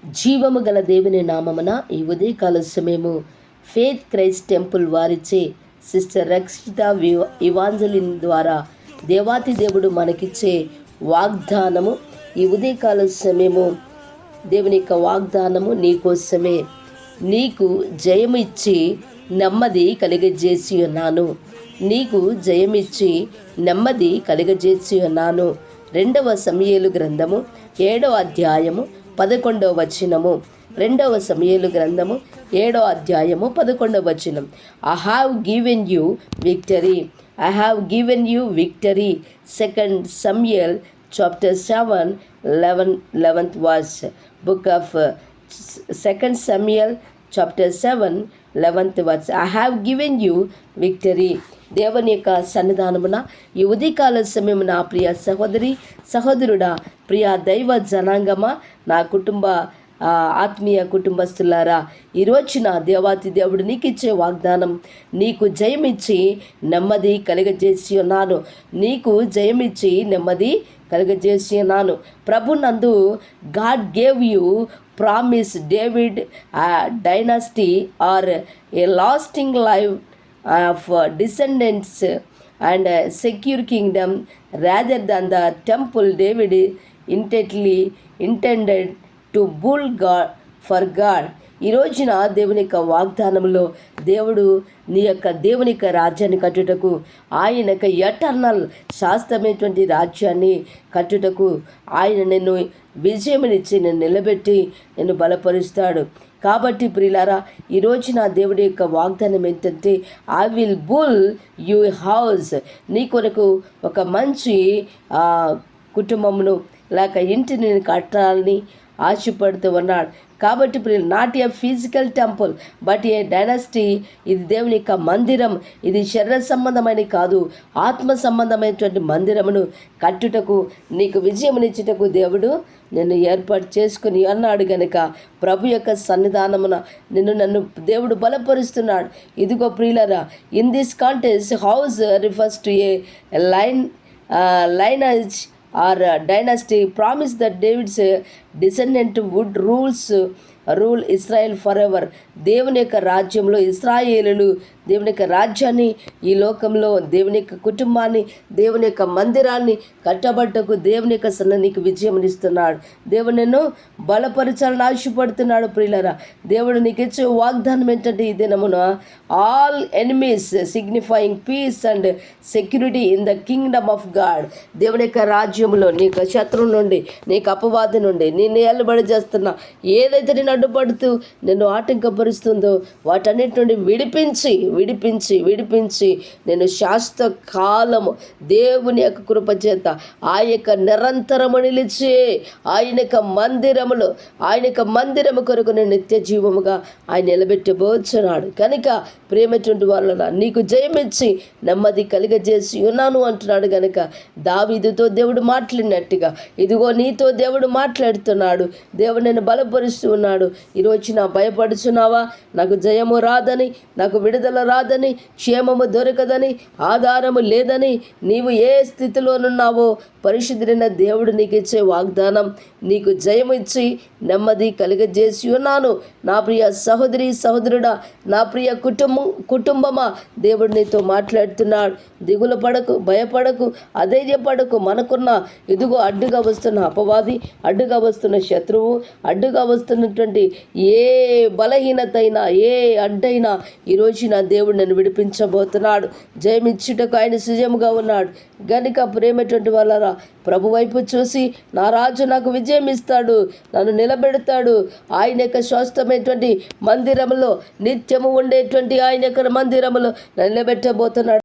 జీవము గల దేవుని నామమున ఈ ఉదయకాల సమయము ఫేత్ క్రైస్ట్ టెంపుల్ వారిచే సిస్టర్ రక్షిత ఇవాంజలిన్ ద్వారా దేవాతి దేవుడు మనకిచ్చే వాగ్దానము. ఈ ఉదయకాల సమయము దేవుని యొక్క వాగ్దానము నీకోసమే. నీకు జయమిచ్చి నెమ్మది కలిగజేసి ఉన్నాను. నీకు జయమిచ్చి నెమ్మది కలిగజేసి ఉన్నాను. 2వ సమూయేలు గ్రంథము 7వ అధ్యాయము 11వ వచనము. 2వ సమూయేలు గ్రంథము 7వ అధ్యాయము 11వ వచనం. I have given you victory. I have given you victory. 2 Samuel chapter 7 11th verse. Book of 2 Samuel chapter 7 11th verse. I have given you victory. దేవుని యొక్క సన్నిధానమున ఈ ఉదయకాల సమయం నా ప్రియ సహోదరి సహోదరుడా, ప్రియ దైవ జనాంగమా, నా కుటుంబ ఆత్మీయ కుటుంబస్తులారా, ఈరోజున దేవాతి దేవుడు నీకు ఇచ్చే వాగ్దానం, నీకు జయమిచ్చి నెమ్మది కలుగజేసి ఉన్నాను. నీకు జయమిచ్చి నెమ్మది కలుగజేసి ఉన్నాను. ప్రభునందు God gave you promise David dynasty are a lasting life of descendants and secure kingdom rather than the temple David intended to build God for God. ఈ రోజున దేవుని యొక్క వాగ్దానంలో దేవుడు దేవుని యొక్క రాజ్యాన్ని కట్టుటకు, ఆయన యొక్క ఎటర్నల్ శాశ్వతమైనటువంటి రాజ్యాన్ని కట్టుటకు ఆయన నిన్ను విజయమునిచ్చి నిన్ను నిలబెట్టి నిన్ను బలపరుస్తాడు. కాబట్టి ప్రియులారా, ఈరోజు నా దేవుడి యొక్క వాగ్దానం ఏంటంటే, I will bull you house. నీ కొరకు ఒక మంచి కుటుంబమును లేక ఇంటిని నేను కట్టాలని ఆశపడుతూ ఉన్నాడు. కాబట్టి ప్రియులు, not a physical temple but A dynasty. ఇది దేవుని యొక్క మందిరం. ఇది శరీర సంబంధమైన కాదు, ఆత్మ సంబంధమైనటువంటి మందిరమును కట్టుటకు, నీకు విజయమునిచ్చుటకు దేవుడు నిన్ను ఏర్పాటు చేసుకుని అన్నాడు. గనుక ప్రభు యొక్క సన్నిధానమున నన్ను దేవుడు బలపరుస్తున్నాడు. ఇదిగో ప్రియులరా, in this context house refers to A lineage or dynasty promised that David's descendant would rule Israel forever. దేవుని యొక్క రాజ్యంలో ఇశ్రాయేలులు దేవుని యొక్క రాజ్యాన్ని, ఈ లోకంలో దేవుని యొక్క కుటుంబాన్ని, దేవుని యొక్క మందిరాన్ని కట్టబట్టకు దేవుని యొక్క సన్నిధికి విజయమునిస్తున్నాడు. దేవుడు నిన్ను బలపరచాలని ఆశపడుతున్నాడు. ప్రియులరా, దేవుడు నీకు ఇచ్చే వాగ్దానం ఏంటంటే, ఈ దినమున all enemies signifying peace and security in the kingdom of God. దేవుని యొక్క రాజ్యంలో నీకు శత్రువు నుండి, నీకు అపవాది నుండి, నిన్ను ఏలుబడి చేస్తున్నా ఏదైతే నేను అడ్డుపడుతూ నిన్ను ఆటంకపరుస్తుందో వాటన్నిటి నుండి విడిపించి నేను శాశ్వత కాలము దేవుని యొక్క కృప చేత ఆ యొక్క నిరంతరము నిలిచి ఆయన యొక్క మందిరము కొరకు నేను నిత్య జీవముగా ఆయన నిలబెట్టబోచున్నాడు. కనుక ప్రేమటువంటి వాళ్ళ నీకు జయమిచ్చి నెమ్మది కలిగజేసి ఉన్నాను అంటున్నాడు. కనుక దావీదుతో దేవుడు మాట్లాడినట్టుగా ఇదిగో నీతో దేవుడు మాట్లాడుతున్నాడు. దేవుడు నేను బలపరుస్తూ ఉన్నాడు. ఈరోజు నా భయపడుచున్నావా? నాకు జయము రాదని, నాకు విడుదల రాదని, క్షేమము దొరకదని, ఆధారము లేదని నీవు ఏ స్థితిలోనున్నావో పరిశుద్ధుడైన దేవుడు నీకు ఇచ్చే వాగ్దానం, నీకు జయము ఇచ్చి నెమ్మది కలిగజేసి ఉన్నాను. నా ప్రియ సహోదరి సహోదరుడా, నా ప్రియ కుటుంబమా, దేవుడు నీతో మాట్లాడుతున్నాడు. దిగులు పడకు, భయపడకు, అధైర్యపడకు. మనకున్న ఇదిగో అడ్డుగా వస్తున్న అపవాది, అడ్డుగా వస్తున్న శత్రువు, అడ్డుగా వస్తున్నటువంటి ఏ బలహీనత అయినా, ఏ అడ్డైనా ఈరోజు నా దేవుడు నన్ను విడిపించబోతున్నాడు. జయమిచ్చుటకు ఆయన సుజయముగా ఉన్నాడు. గనుక ప్రేమటువంటి వాళ్ళరా, ప్రభు వైపు చూసి నా రాజు నాకు విజయం ఇస్తాడు, నన్ను నిలబెడతాడు. ఆయన యొక్క శాశ్వతమైనటువంటి మందిరములో, నిత్యము ఉండేటువంటి ఆయన యొక్క మందిరములో నిలబెట్టబోతున్నాడు.